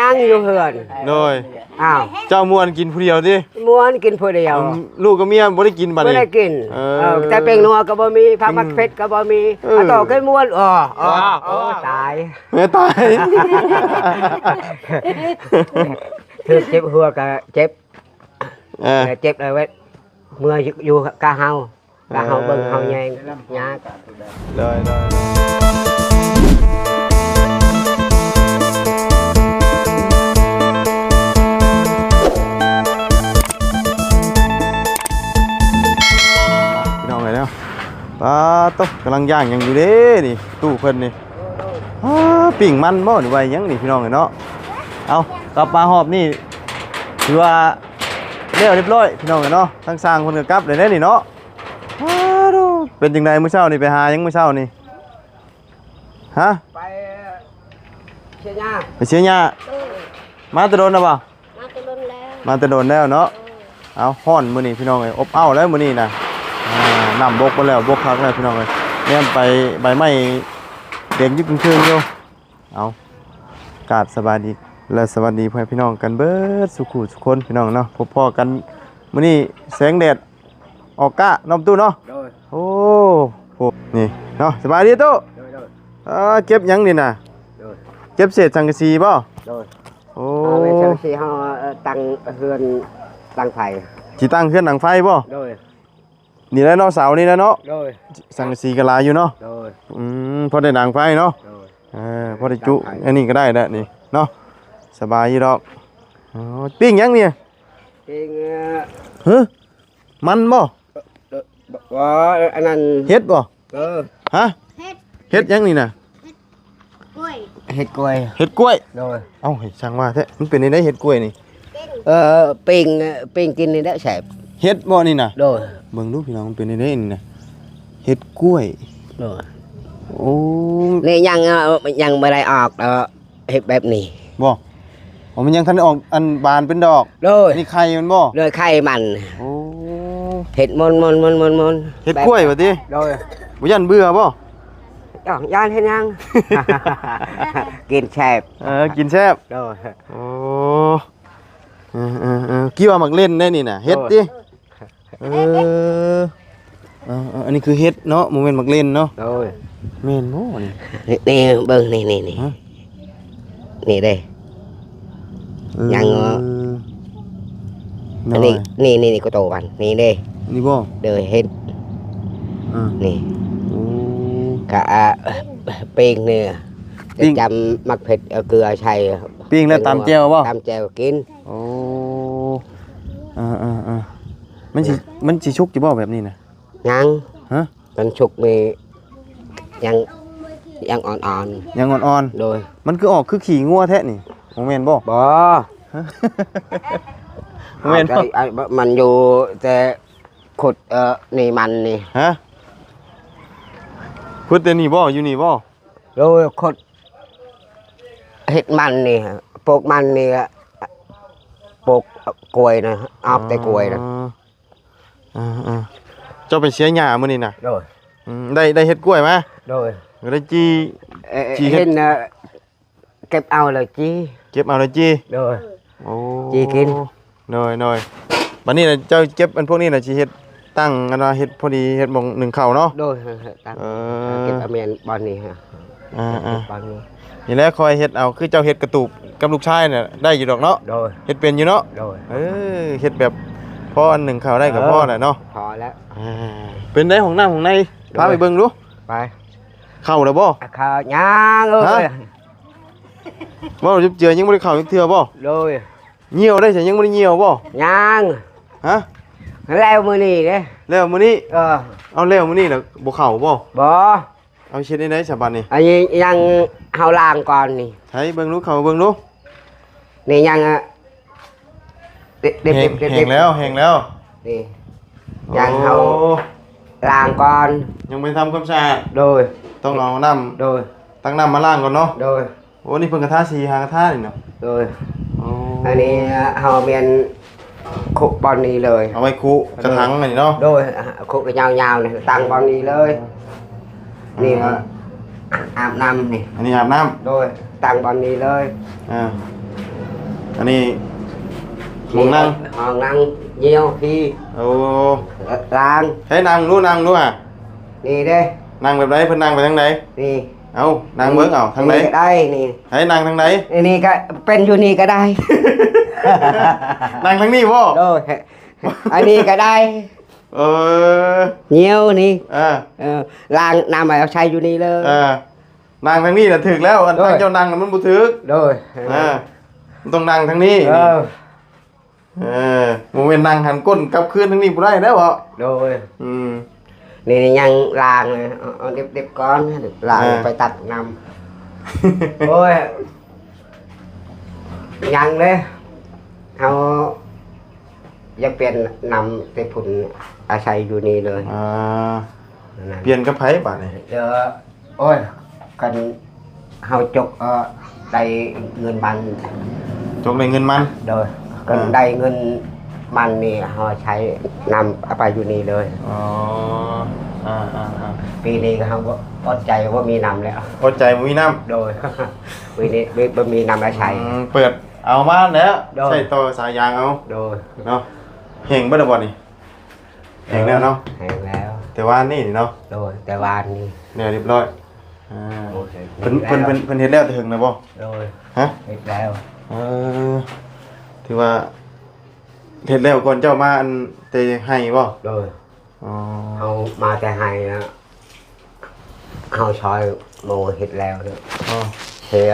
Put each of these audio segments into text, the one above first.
ยังอยู่เฮือนโดยอ้าวเจ้ามวนกินผู้เดียวดิม้วนกินผู้เดียวลูกกับเมียบ่ได้กินบัดนี้บ่ได้กินแต่เป็นนัวก็บ่มีผักมักเผ็ดก็บ่มีเอาต่อเคยม้วนตายแม่ตายคือเจ็บหัวก็เจ็บเจ็บเลยเว้ยเมื่ออยู่กะเฮากะเฮาเบิ่งเฮาแยงยากเลยพี่น้องเลยเนาะปลาต๊อกกำลังย่างยังอยู่เด้นี่ตู้เพิ่นนี่ปิ่งมันบ่หรือว่ายังนี่พี่น้องเลยเนาะเอากลับมาหอบนี่ถือว่าเรียบร้อยพี่น้องเลยเนาะทั้งสร้างคนกับกลับเลยนี่เนาะเป็นจังไดมื้อเช้านี่ไปหายังมื้อเช้านี่ฮะไปเชียร์หญ้าไปเชียร์หญ้ามาแตะโดนน่ะบ่มาแตะโดนแล้วเนาะเอาฮ้อนมื้อนี้พี่น้องเอ้ยอบอ้าวแล้วมื้อนี้น่ะน้ำบกไปแล้วบกคักแล้วพี่น้องเอ้ยแนมไปใบไม้เด็กยึกคืนอยู่เอากราบสบายดีและสวัสดีพ่อพี่น้องกันเบิดสุขุสุคนพี่น้องเนาะพบพ่อกันมื้อนี้แสงแดดออกกะน้ำตู้เนาะโอ้โหนี่เนาะสบายดีตู้เก็บยังนี่น่ะเก็บเศษสังกะสีบ่โอ้เป็นสังกะสีเฮาตั้งเฮือนตั้งไฟสิตั้งเฮือนหนังไฟบ่นี่แหละเนาะเสานี่แหละเนาะสังกะสีก็หลายอยู่เนาะพอได้หนังไฟเนาะพอได้จุอันนี้ก็ได้แล้วนี่เนาะสบายอยู่ดอกปิ้งยังเนี่ยปิ้งมันบ่อันนั้นเฮ็ดบ่ฮะเฮ็ดยังนี่น่ะเฮ็ดกล้วยเฮ็ดกล้วยเอ้าช่างว่าแท้มันเป็นได้เฮ็ดกล้วยนี่ปิ้งกินนี่ได้แซ่บเฮ็ดบ่นี่น่ะเบิ่งดูพี่น้องมันเป็นได้นี่น่ะเฮ็ดกล้วยโอ้นี่ยังบ่ได้ออกเฮ็ดแบบนี้บ่มันยังทันออกอันบานเป็นดอกนี่ไข่มันบ่เลยไข่มันโอ้เฮ็ดมนเฮ็ดกล้วยบ่ติบ่ยันเบื่อบ่ย่านเฮ็ดยังกินแซ่บกินแซ่บโอ้กี่ว่ามักเล่นได้นี่น่ะเฮ็ดติอันนี้คือเฮ็ดเนาะบ่แม่นมักเล่นเนาะแม่นบ่นี่เบิ่งนี่นี่เด้ยังอันนี้นี่ก็โตกันนี่เด้นี่บ่เด้อเฮ็ดนี่กะปิ้งเนื้อจำมักเผ็ดเอาเกลือใส่ปิ้งแล้วตำแจ่วบ่ตำแจ่วกินโอ้มันสิชุกอยู่บ่แบบนี้น่ะยังฮะมันชุกมียังอ่อนๆยังอ่อนๆโดยมันคือออกคือขี้งัวแท้นี่บ่แม่นบ่บ่แม่นมันอยู่แต่ขุดนี่มันนี่ฮะขุดแต่นี่บ่อยู่นี่บ่โดยขุดเฮ็ดมันนี่ปลูกมันนี่ปลูกกล้วยนะออกแต่กล้วยนะเจ้าไปเสียหญ้ามื้อนี้น่ะโดยได้เฮ็ดกล้วยมาโดยได้จีเฮ็ดเก็บเอาเลยจีเก็บเอาเลยจีโดยโอ้จีกินน้อยบัดนี้น่ะเจ้าเก็บอันพวกนี้น่ะสิเฮ็ดตั้งอันว่าเฮ็ดพอดีเฮ็ดหม่อง1ข้าวเนาะโดยตั้งเก็บเอาแม่นบ่อนนี้ฮะบ่อนนี้นี่แหละคอยเฮ็ดเอาคือเจ้าเฮ็ดกระตูบกับลูกชายน่ะได้อยู่ดอกเนาะเฮ็ดเป็นอยู่เนาะเฮ็ดแบบพออัน1ข้าวได้ก็พอแหละเนาะพอแล้วเป็นได้ของน้ำของในพาไปเบิ่งดูไปเข้าแล้วบ่เข้ายังบ่เจือยังบ่ได้เข้าจักเทื่อบ่โดยเหี่ยวได้ใช่ยังบ่ได้เหี่ยวบ่ยังฮะแล้วมื้อนี้เด้แล้วมื้อนี้เอาแล้วมื้อนี้แล้วบ่เข้าบ่เอาเช็ดได้ฉบับนี้อันนี้ยังเฮาล้างก่อนนี่ให้เบิ่งดูเข้าเบิ่งดูนี่ยังเด็บแล้วนี่ยังเฮาล้างก่อนยังไม่ทำความสะอาดโดยต้องเอาน้ำโดยตั้งน้ำมาล้างก่อนเนาะโดยโอ้นี่เพิ่งกระทะสีหากระทะนี่เนาะโดยอันนี้เฮาเมียนคุกบอลนี้เลยเอาไว้คุกระถางนี่เนาะโดยคุกยาวๆนี่ตั้งบอลนี้เลยนี่อาบน้ำนี่อันนี้อาบน้ำโดยตั้งบอลนี้เลย อันนี้มองนั่ง ห้องนั่งเยี่ยวพี่ โอ้ ล้าง ให้นั่งนู่นอ่ะ นี่เด้ นั่งแบบไหนเพิ่นนั่งไปทางไหน นี่ เอานั่งเบิ่งเอาทางไหน ก็ได้นี่ ให้นั่งทางไหน นี่ก็เป็นอยู่นี่ก็ได้ นั่งทางนี้บ่ โดยอันนี้ก็ได้ เออ เยี่ยวนี่ À, ล้างน้ำเอาใช้อยู่นี่เลย นั่งทางนี้น่ะถึกแล้วอัน โอ้ย ทางเจ้านั่งน่ะมันบ่ถึก โดย มันต้องนั่งทางนี้ บ่แม่นนั่งหันก้นกลับคืนทางนี้บ่ได้แล้วบ่ โดย อืม นี่ยังล้างเลยเอาเด็บๆก้อนล้างไปตัดน้ำโอ้ยยังเลยเอาอยากเปลี่ยนนำไปผุนอาศัยอยู่นี่เลย เปลี่ยนกับไผบัดนี้ เดี๋ยวโอ้ยกันเฮาจกได้เงินบัน จกได้เงินมัน โดยกันได้เงินมันนี่เฮาใช้นำเอาไปอยู่นี่เลย อ๋อปีนี้ก็เขาอดใจว่ามีนำแล้ว อดใจบ่มีน้ำ โดย ปีนี้บ่มีนำแล้วใช้ เปิดเอามาแล้ว โดย ใส่ต่อสายยางเอา โดย เนาะเห็งบ่ได้บ่นี่เห็งแล้วเนาะ แหงแล้ว แต่ว่านี่เนาะ โดยแต่วานนี้ เนี่ยเรียบร้อยโอ้ย เพิ่นเฮ็ดแล้วถึงนะบ่ โดย ฮะ เฮ็ดแล้ว เออถือว่าเฮ็ดแล้วก่อนเจ้ามาอันแต่ให้บ่ โดย อ๋อ เอามาแต่ให้นะเอาชอยโมเฮ็ดแล้วเด้อ อ๋อ เสีย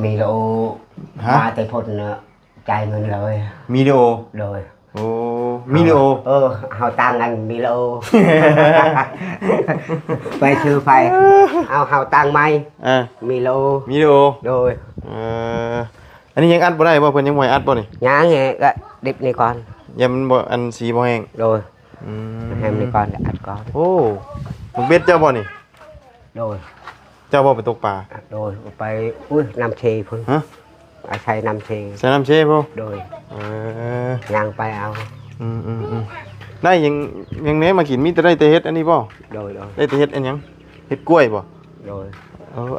มีโลมาแต่พ้นเนอะจ่ายเงินเลย มีวิดีโอ โดย โอ้มีวิดีโอ เอาตังกันมีโล ไปซื้อไฟเอาตังไหม อ่า มีโล มีวิดีโอ โดย เอ่ออันนี้ยังอัดบ่ได้บ่เพิ่นยังบ่ให้อัดบ่นี่ nhá nghe cái điệp này con ยังมันบ่อันสีบ่แห้ง rồi อืม em này con đã ăn con โอ้มึงเบ็ดเจ้าบ่นี่ rồi เจ้าบ่ไปตกปลา rồi phải ui năm chì phương ฮะ à xay năm chì ใส่น้ำเชฟบ่ rồi เออ nhang phải ao ได้ยังแหน่มากินมีแต่ได้แต่เฮ็ดอันนี้บ่ rồi rồi ได้แต่เฮ็ดอันหยังเฮ็ดกล้วยบ่ rồi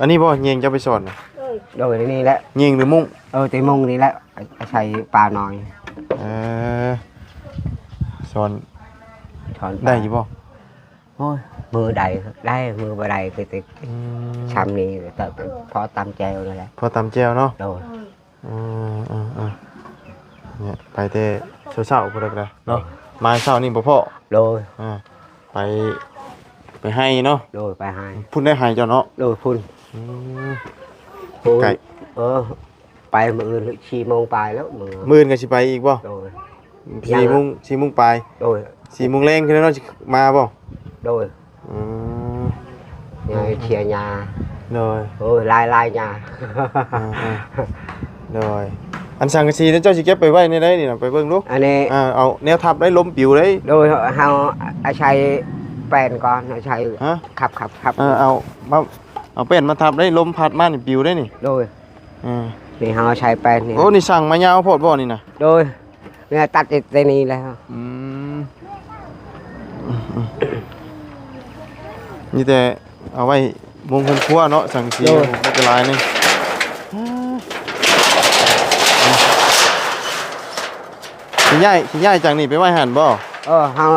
อันนี้บ่เยงจะไปสอนน่ะ rồi đây này đấy เยงหรือมุ้ง tí mông đi đấy xay bà nồi เออสอน chọn ได้อยู่บ่ thôi mưa đầy đây mưa vào đầy thì xăm này tự phó tam treo này đấy พอตำแจ่วเนาะ rồi เนี่ยไปแต่เช้าๆพุ่นละเนาะมาเช้านี่บ่พอ rồi ไปให้เนาะ rồi phải hai พุ่นได้ให้เจ้าเนาะ rồi phun อืม phun Cậy. Bay mưa chi mông bài lắm mà มื้อนี้ก็สิไปอีกบ่ rồi 4 โมงปลาย rồi 4 โมงแรงคือเนาะสิมาบ่ rồi อืม nhà chia nhà โดย rồi lai nhà โดยอันสังกะสีนั้นเจ้าสิเก็บไปไว้ในใดนี่น่ะไปเบิ่งดู anh ấy เอาแนวทับได้ล้มปิวได้ rồi hao xay bèn con xay ฮะ khắp เอาเอาเป็นมาทับได้ลมพัดมานี่ปิวได้นี่ rồi อ่า thì hao xay bèn thì โอ้นี่สั่งมายาวโพดบ่นี่น่ะ rồi nghe tắt cái này là อืมนี่แต่เอาไว้มุงครัวเนาะสังกะสีบ่เป็นไรนี่สิย้ายจากนี่ไปไว้หั่นบ่ hao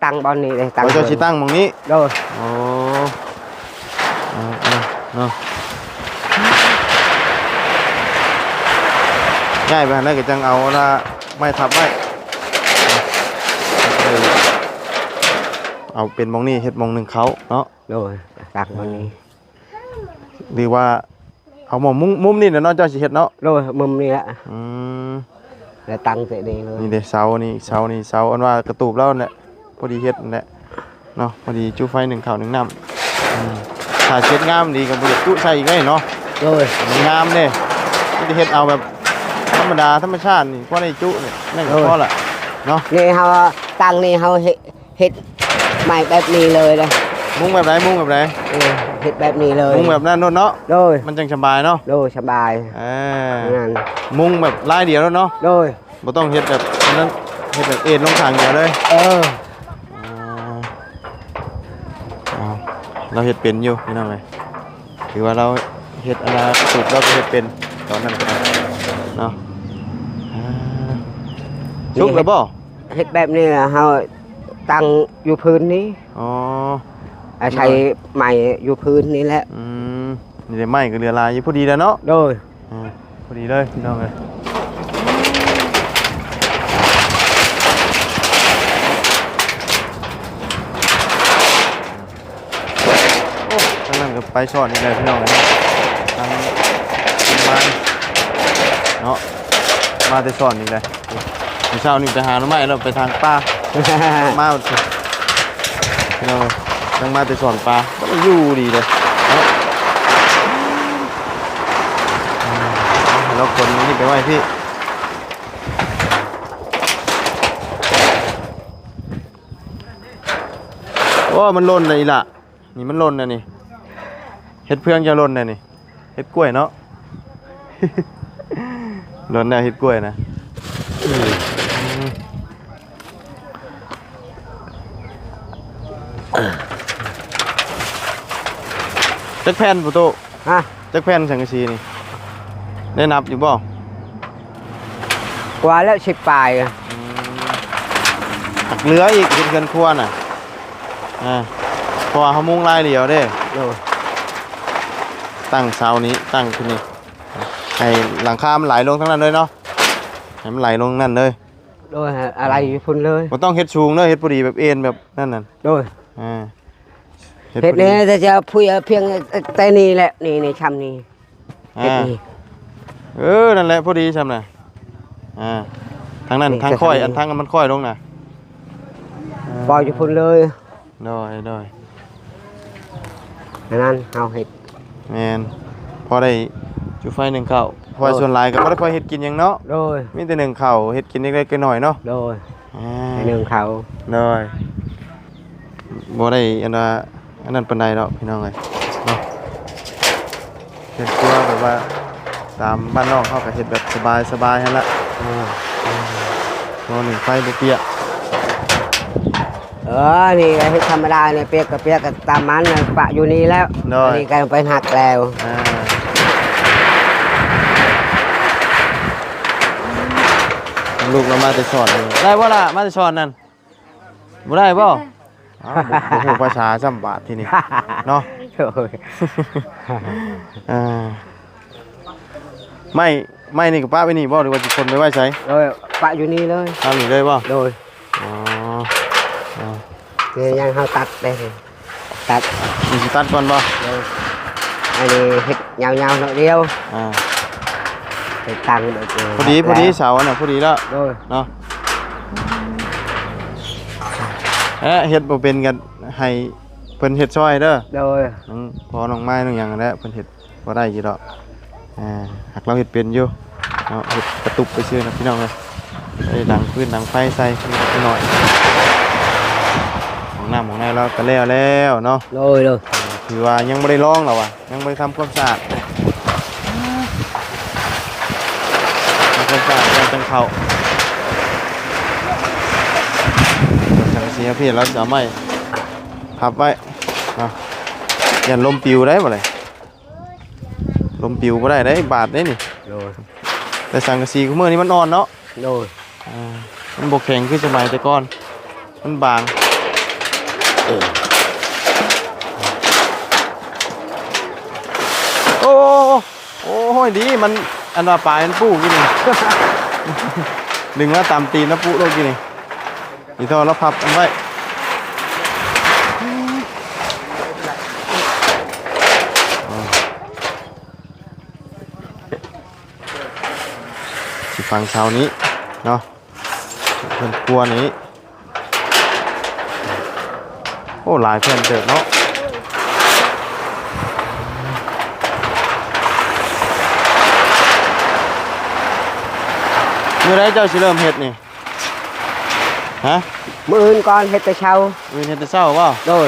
tăng bon này đây เราจะสิตั้งหม่องนี้ rồi โอ้เนาะง่ายไปหันได้ก็จังเอาละไม่ทับไว้เอาเป็นหมองนี่เฮ็ดหมองหนึ่งเขาเนาะ rồi tăng bon này หรือว่าเอาหมองมุมนี่เนาะเจ้าสิเฮ็ดเนาะ rồi mâm này ạ อืม là tăng cái này นี่ rồi เด้เสาอันว่ากระตูบแล้วนั่นแหละพอดีเฮ็ดนั่นแหละเนาะพอดีจุไฟหนึ่งข้าวหนึ่งน้ำถ้าเช็ดงามดีก็บ่ได้จุใส่อีกได้เนาะ rồi มันงามเด้ที่เฮ็ดเอาแบบธรรมดาธรรมชาตินี่พอได้จุนี่นั่นก็พอละเนาะ นี่เฮาตั้งนี่เฮาเฮ็ดใหม่แบบนี้เลยนะ มุ้งแบบไหน เฮ็ดแบบนี้เลย มุ้งแบบนั้นโน่นเนาะ โดย มันจังสบายเนาะ โดยสบาย นั่น มุ้งแบบลายเดียวแล้วเนาะ โดย บ่ต้องเฮ็ดแบบนั้นเฮ็ดแบบเอ็นลงทางเดียวเลย เราเฮ็ดเป็นอยู่พี่น้องเอ้ยถือว่าเรา เฮ็ดอะไรสูตรเราก็เฮ็ดเป็นตอนนั้นก็ได้เนาะชุกแล้วบ่ เฮ็ดแบบนี้เฮาตั้งอยู่พื้นนี้ อ๋อ ใช้ไม้อยู่พื้นนี่แหละ นี่ได้ไม้ก็เรือลายอยู่พอดีแล้วเนาะ โดย พอดีเลยพี่น้องเอ้ยทางนั้นก็ไปสอนอีกเลยพี่น้องเอ้ยทางมาเนาะมาแต่สอนอีกเลยเช้านี่ไปหาหน่อไม้แล้วไปทางป่า มาพี่น้องนั่งมาแต่สอนปลาก็ไม่อยู่ดีเลยแล้วคนนี้ไปไหว้พี่โอ้มันล่นเลยล่ะนี่มันล่นนะนี่เห็ดเพื่องจะล่นนะนี่เห็ดกล้วยเนาะ ล่นนะเห็ดกล้วยนะจักแผ่นประตู ฮะ จักแผ่นสังกะสีนี่ได้นับอยู่บ่ กว่าแล้ว10ปลาย หักเหลืออีกเป็นเกินควรน่ะเพราะว่าเขามุ่งลายเดียวเด้ โดย ตั้งเสานี้ตั้งขึ้นนี่ให้หลังคามันไหลลงทั้งนั้นเลยเนาะให้มันไหลลงนั่นเลย โดยอะไรอยู่พุ่นเลย บ่ต้องเฮ็ดสูงเด้อเฮ็ดพอดีแบบเอ็นแบบนั่นน่ะ โดย เฮ็ด เฮ็ดนี้จะพูดเพียงแต่นี่แหละนี่ชำนี่เฮ็ดนี่ นั่นแหละพอดีซำน่ะทางนั้นทางค่อยอันทางมันค่อยลงน่ะ ปล่อยอยู่พุ่นเลย ได้ นั้นเฮาเฮ็ด แม่นพอได้จุไฟหนึ่งข้าวพอส่วนหลายก็บ่ได้ค่อยเฮ็ดกินหยังเนาะ โดย มีแต่หนึ่งข้าวเฮ็ดกินเล็กๆน้อยๆเนาะ โดยให้หนึ่งเขา ได้บ่ได้อันนั้นปานใดดอกพี่น้องเอ้ยเนาะเฮ็ดตัวแบบว่าตามบ้านนอกเฮาก็เฮ็ดแบบสบายๆหั่นล่ะบ่หนึ่งไฟบ่เปียก นี่เฮ็ดธรรมดาเนี่ยเปียกก็เปียกก็ตามมันปะอยู่นี่แล้วนี่ก็ไปหักแล้วลูกเรามาแต่สอนได้บ่ล่ะมาแต่สอนนั่นบ่ได้บ่อ้าวบ่ฮู้ภาษาซ้ำบาทที่นี่เนาะ โอ้ย ไม่นี่กับป้าไปนี่บ่หรือว่าสิคนไปไว้ใช้ โดยปะอยู่นี่เลย ทำนี่เลยบ่ โดย อ๋อ นี่ยังเฮาตัดได้ตัด มีสิตัดก่อนบ่ โดยอันนี้เฮ็ดยาวๆหน่อยเดียวเฮ็ดตังพอดีเสาน่ะพอดีแล้ว โดย เนาะเฮ็ดบ่เป็นกันให้เพิ่นเฮ็ดซอยเด้อ โดย พอน้องไม้น้องหยังนั่นแหละเพิ่นเฮ็ดบ่ได้อยู่ดอกหากเราเฮ็ดเป็นอยู่เนาะเฮ็ดกระตุกไปซื่อนะพี่น้องเอ้ยไอ้ดังพื้นดังไฟใส่นิดหน่อยของน้ำของในเราก็แล้วเนาะ โดย ถือว่ายังไม่ได้ลองหรอวะยังไม่ได้ทำความสะอาดทำความสะอาดยังต้องเข้าสังกะสีพี่แล้วจะไม่พับไว้ยันลมปิวได้บ่เลยลมปิวก็ได้บาดได้นี่ โดย แต่สังกะสีของเมื่อนี้มันอ่อนเนาะ โดย มันบกแข็งขึ้นสมัยแต่ก่อนมันบางโอ้ยดีมันอันว่าปลายมันปูกินนี่ ดึงว่าตามตีนแล้วปูโลกินนี่อีทอแล้วพับอันไว้สิฟังเช้านี้เนาะเพื่อนกลัวนี้โอ้หลายเพื่อนเติบเนาะเมื่อไรเจ้าสิเริ่มเฮ็ดนี่ฮะ มื้ออื่นก่อนเฮ็ดแต่เช้า มื้อเฮ็ดแต่เช้าบ่ โดย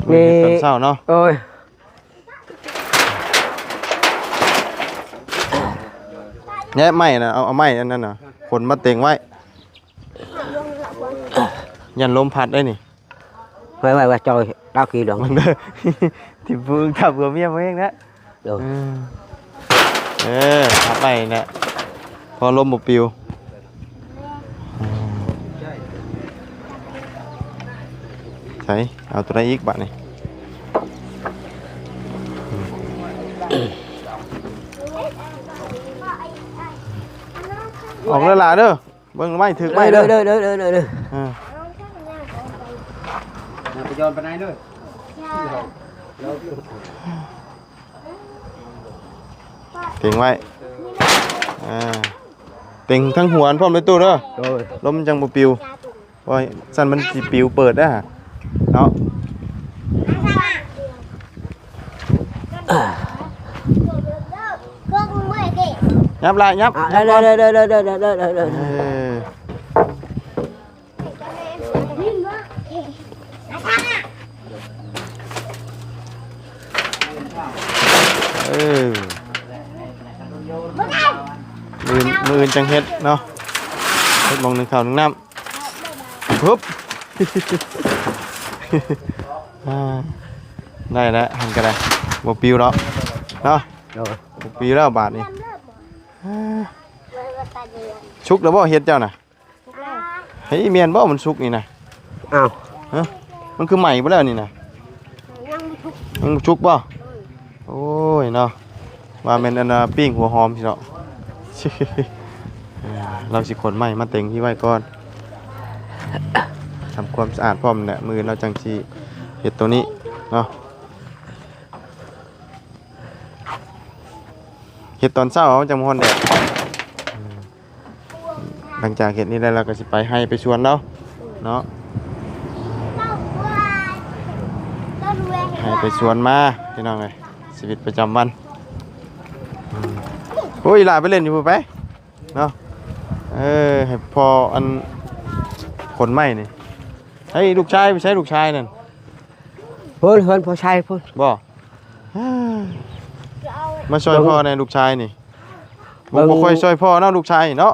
มื้อเฮ็ดตอนเช้าเนาะ โอ้ย แง่ไม้น่ะเอาไม้อันนั้นน่ะขนมาเต็งไว้ยันลมพัดได้นี่ ไว้ว่าจอย tao kỳ đường มันเด้อ ที่พูดทับกับเมียบ่เองนะ được ทับไปนะพอลมบ่ปิวใช่เอาตัวไหนอีกบัดนี่ออกเลยล่ะเด้อเบิ่งไม่ถึกไม่เด้อ đây đây đây đây đây ไปย้อนไปไหนด้วย เต็งไว้เต็งทั้งหัวพร้อมเลยตู้เด้อ rồi ลมจังบ่ปิวว่าสั่นมันสิปิวเปิดได้ฮะเนาะยับละยับ à, đây đây đây đây đây đây đây đây đây เออมือจังเฮ็ดเนาะเฮ็ดมองหนึ่งข้าวหนึ่งน้ำปุ๊บ ได้แล้วหันกันได้บ่ปิวแล้วเนาะ rồi บ่ปิวแล้วบาทนี่ชุกแล้วบ่เฮ็ดเจ้าน่ะเฮ้ยเมียนบ่มันชุกนี่นะ ao ฮะมันคือใหม่บ่แล้วนี่นะยังชุกบ่โอ้ยเนาะว่าแม่นอันน่ะปิ้งหัวหอมสิเนาะ เราสิขนใหม่มาเต็งที่ไว้ก่อนทำความสะอาดพร้อมเนี่ยมือเราจังสิเฮ็ดตัวนี้เนาะเฮ็ดตอนเช้าเอาจังฮ้อนแดดหลังจากเฮ็ดนี้ได้เราก็สิไปให้ไปชวนเราเนาะให้ไปชวนมาพี่น้องเอ้ยชีวิตประจำวันโอ้ยหลาไปเล่นอยู่ไปเนาะให้พออันขนไม้นี่ให้ลูกชายไปใช้ลูกชายนั่น phun phun phun say phun บ่มาช่วยพ่อในลูกชายนี่บ่ค่อยช่วยพ่อเนาะลูกชายเนาะ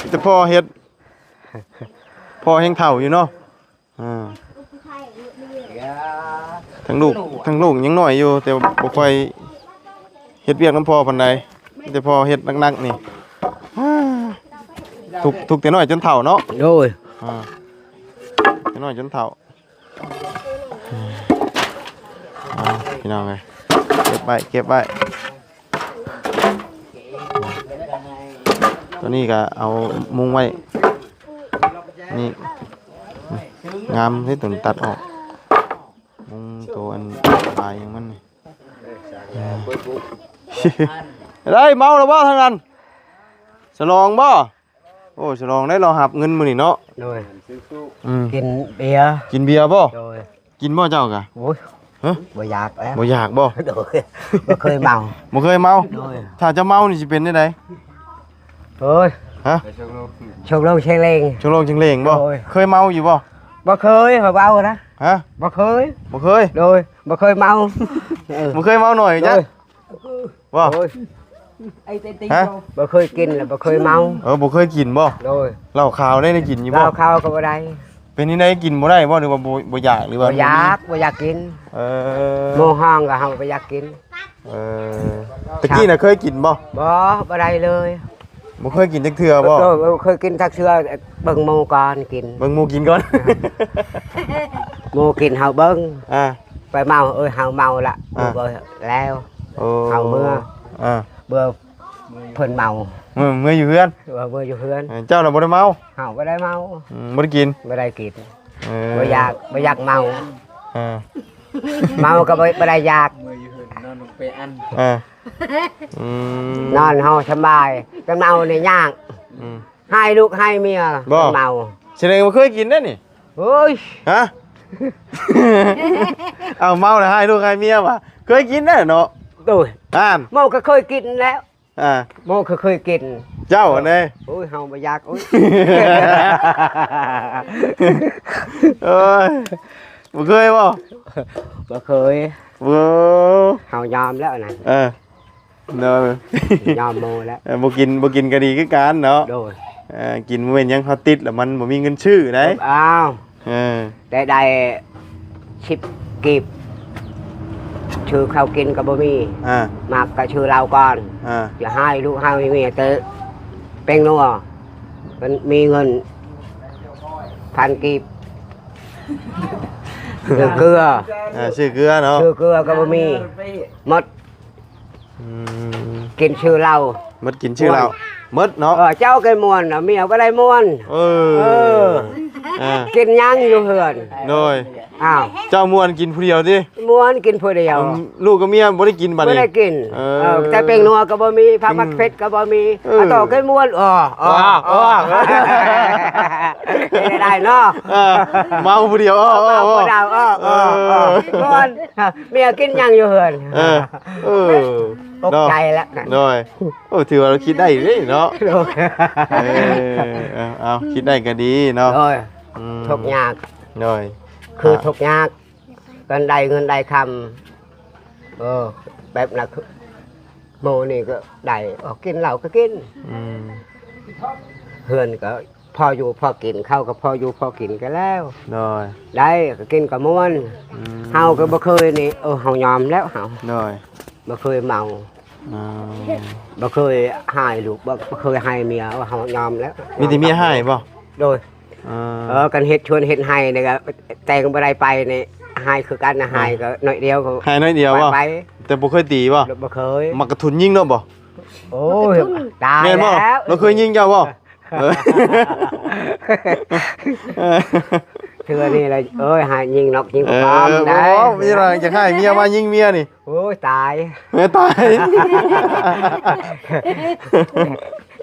แต่พ่อเฮ็ดพ่อแฮงเฒ่าอยู่เนาะทั้งลูกยังน้อยอยู่แต่บ่ค่อยเฮ็ดเวียกนำพ่อปานใดแต่พ่อเฮ็ดหนักๆนี่ทุกแต่น้อยจนเฒ่าเนาะ rồi แต่น้อยจนเฒ่าพี่น้องเอ้ยเก็บไว้ตัวนี้ก็เอามุงไว้นี่งามที่ตัวนี้ตัดออกมุงตัวอันลายอย่างมันนี่ ได้เมาแล้วบ่ทางนั้นฉลองบ่โอ้ฉลองได้เราหับเงินมื้อนี้เนาะ rồi อืม กินเบียร์ กินเบียร์บ่ rồi กินบ่เจ้ากะ ôi ฮะ บ่อยากแล้ว บ่อยากบ่ rồiบ่เคยเมา บ่เคยเมา rồi ถ้าจะเมานี่สิเป็นได้ได rồi ฮะ chụp lâu xe lên ชงลงจังเลงบ่ โอ้ย เคยเมาอยู่บ่ บ่เคยmà bao rồi đó ฮะ บ่เคย บ่เคย rồiบ่เคย mau บ่เคยเมาหน่อยจ้ะ rồi บ่ rồi ฮะ บ่เคยกินlàบ่เคยเมา บ่เคยกินบ่ rồi เหล้าขาวได้กินอยู่บ่ lao khao cóบ่ได้ เป็นนี่ได้กินบ่ได้บ่หรือว่าบ่อยากหรือว่า บ่อยากกิน เอ โมห้องก็เฮาบ่อยากกิน เออตะกี้น่ะเคยกินบ่ บ่ได้เลย บ่เคยกินจักเทื่อบ่ rồiเคยกินทักเชื่อเบิ่งโมก่อนกิน เบิ่งหมู่กินก่อน โมกินเฮาเบิ่ง อ่า ไปเมาเฮาเมาละ อ่า บ่แล้ว โอ้ เอาเมื่อ อ่า เบื่อเพิ่นเมา เมื่ออยู่เฮือน เบื่ออยู่เฮือน เจ้าน่ะบ่ได้เมา เฮาบ่ได้เมา บ่ได้กิน บ่ได้กิน เอ บ่อยากเมา อ่า เมาก็บ่ได้อยาก มืออยู่หืนนอนลงไปอัน อ่าอืม นอนเฮาสบายแต่เมาเนี่ยยาก อืม ให้ลูกให้เมีย บ่ เมา แสดงว่าเคยกินได้นี่ โอ้ย ฮะ เอาเมาแล้วให้ลูกให้เมียว่ะเคยกินได้เนาะ โอ้ย อ่าน โมก็เคยกินแล้ว อ่า โมก็เคยกิน เจ้าอันนี้ โอ้ยเฮาบ่อยากโอ้ย เอ้ยบ่เคยบ่ บ่เคย บ่ เฮายอมแล้วนะ เออเนาะ ยอมโมแล้ว บ่กินก็ดีคือกันเนาะ โดย กินบ่แม่นหยังเฮาติดแล้วมันบ่มีเงินชื่อได้ อ้าว ได้ชิบกีบชื่อเขากินกับบ่มีมากก็ชื่อเราก่อนจะให้ลูกให้มีเตะเป็นนัวมันมีเงิน1,000 กีบชื่อเกลือชื่อเกลือเนาะชื่อเกลือก็บ่มีหมดกินชื่อเราหมดกินชื่อเราหมดเนาะเจ้าก็ม่วนเมียก็ได้ม่วนกินยังอยู่เฮือนโดยเจ้าม่วนกินผู้เดียวดิม่วนกินผู้เดียวลูกกับเมียบ่ได้กินบัดนี้บ่ได้กินแต่เป็นนัวก็บ่มีผักมักเผ็ดก็บ่มีต่อก็ม่วนได้เนาะเมาผู้เดียวผู้เดียวม่วนเมียกินยังอยู่เฮือนตกใจแล้วโดยถือว่าเราคิดได้เด้เนาะเอาคิดได้ก็ดีเนาะทุกยากโดยคือทุกยากกันได้เงินได้คำแบบนั้นโมนี่ก็ได้กินเหล้าก็กินเฮือนก็พออยู่พอกินเข้าก็พออยู่พอกินกันแล้วได้ก็กินกับม้วนเฮาก็บ่เคยนี่เฮายอมแล้วเฮาบ่เคยเมาบ่เคยหายลูกบ่เคยหายเมียเฮายอมแล้วมีแต่เมียหายบ่โดยกันเฮ็ดชวนเฮ็ดให้นี่ก็แต่งบ่ได้ไปนี่หายคือกันนะหายก็น้อยเดียวก็หายน้อยเดียวบ่แต่บ่เคยตีบ่บ่เคยมักกระทุนยิงเนาะบ่โอ้ยตายแล้วเราเคยยิงเจ้าบ่เทื่อนี่เลยหายิงนกยิงปอมได้มีอะไรจะให้เมียมายิงเมียนี่โอ้ยตายตาย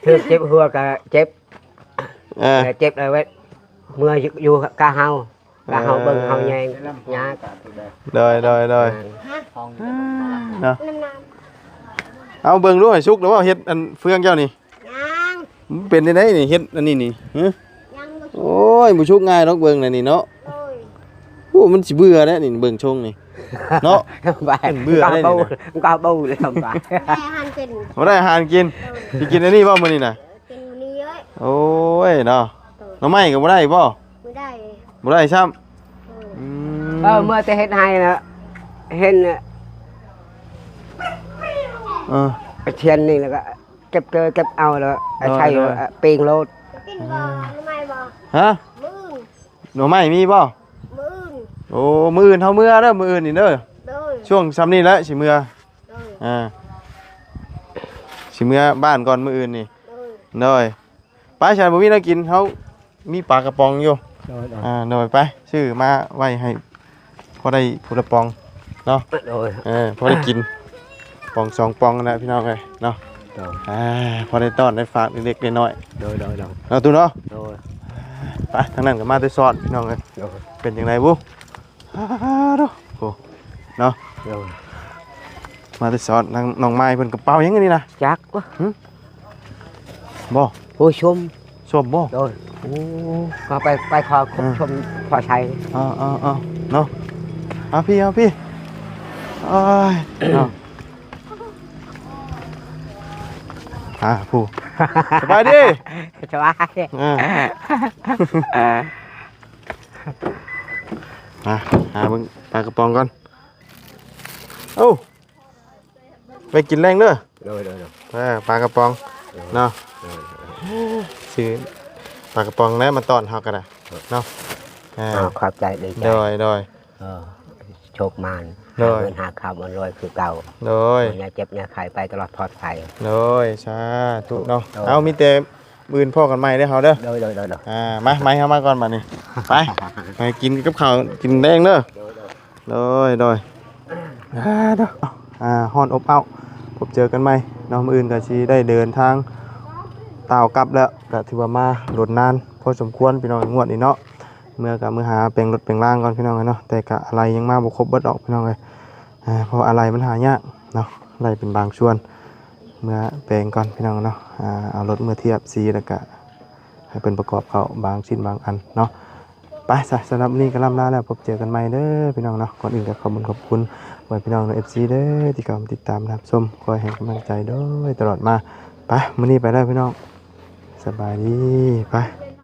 คือเจ็บหัวก็เจ็บเจ็บเลยเว้ยเมื่ออยู่กะเฮาเบิ่งเฮาแยงยากโดยเนาะเอาเบิ่งดูให้สุกแล้วว่าเฮ็ดอันเฟืองเจ้านี่เป็นได้นี่เฮ็ดอันนี้นี่โอ้ยบ่ชุกง่ายดอกเบิ่งนี่เนาะโอ้มันสิเบื่อแล้วนี่เบิ่งชงนี่เนาะเบื่อได้นี่มันก็เบาเลยทำบาบ่ได้อาหารกินสิกินอันนี้บ่มื้อนี้น่ะกินนี้เอ้ยโอ้ยเนาะน้ำไม้ก็บ่ได้บ่บ่ได้ซ้ำเมื่อแต่เฮ็ดให้นะเห็นเชียนนี่แล้วก็เก็บเอาแล้วใช้ปีงโลดกินบ่หน่อไม้บ่ฮะหน่อไม้มีบ่โอ้มื้ออื่นเฮามื้อเด้อมื้ออื่นนี่เด้อช่วงซ้ำนี้แหละสิมื้อสิมื้อบ้านก่อนมื้ออื่นนี่เด้อป้าชายบ่มีแนวกินเฮามีปลากระป๋องอยู่เด้อไปซื้อมาไว้ให้พอได้ผู้ละปองเนาะพอได้กินปอง2ปองนะพี่น้องเอ้ยเนาะพอได้ต้อนได้ฝากเล็กๆน้อยๆเอาตู้เนาะไปทางนั้นก็มาได้สอนพี่น้องเอ้ยเป็นจังไดบุเนาะมาได้สอนน้องไม้เพิ่นกระเป๋ายังไงนี่นะจักวะบ่โอ้ยชมบ่โดยโอ้ก็ไปขอชมพอชัยเนาะเอาพี่อ้ายเนาะผู้สบายดีสบายหาเบิ่งปลากระป๋องก่อนไปกินแรงเด้อปลากระป๋องเนาะซื้อปลากระป๋องแล้วมาต้อนเฮาก็ได้เนาะขอบใจดีใจโดยโชคมานเงินหาคำมันรวยคือเก่าอย่าเจ็บอย่าไข้ไปตลอดปลอดภัยสาธุเนาะเอามีแต่ปืนพ่อกันใหม่ได้อเฮาเด้อมาไม้เฮามาก่อนบัดนี้ไปกินกับข้าวกินแดงเด้อโดยฮ้อนอบอ้าวพบเจอกันใหม่เนาะมื้ออื่นก็สิได้เดินทางต่าวกลับแล้วก็ถือว่ามาโดดนานพอสมควรพี่น้องงวดนี้เนาะเมื่อหาแปลงรถแปลงล่างก่อนพี่น้องเนาะแต่ก็อะไรยังมาบ่ครบเบิดออกพี่น้องเลยเพราะอะไรมันหายากเนาะอะไรเป็นบางส่วนเมื่อแปลงก่อนพี่น้องเนาะเอารถเมื่อเทียบสีแล้วก็ให้เป็นประกอบเข้าบางชิ้นบางอันเนาะไปสำหรับนี้ก็ล่ำลาแล้วพบเจอกันใหม่เด้อพี่น้องเนาะก่อนอื่นก็ขอบคุณไว้พี่น้องใน FC เด้อที่กำลังติดตามรับชมคอยให้กำลังใจด้วยตลอดมาไปมื้อนี้ไปแล้วพี่น้องสบายดีไป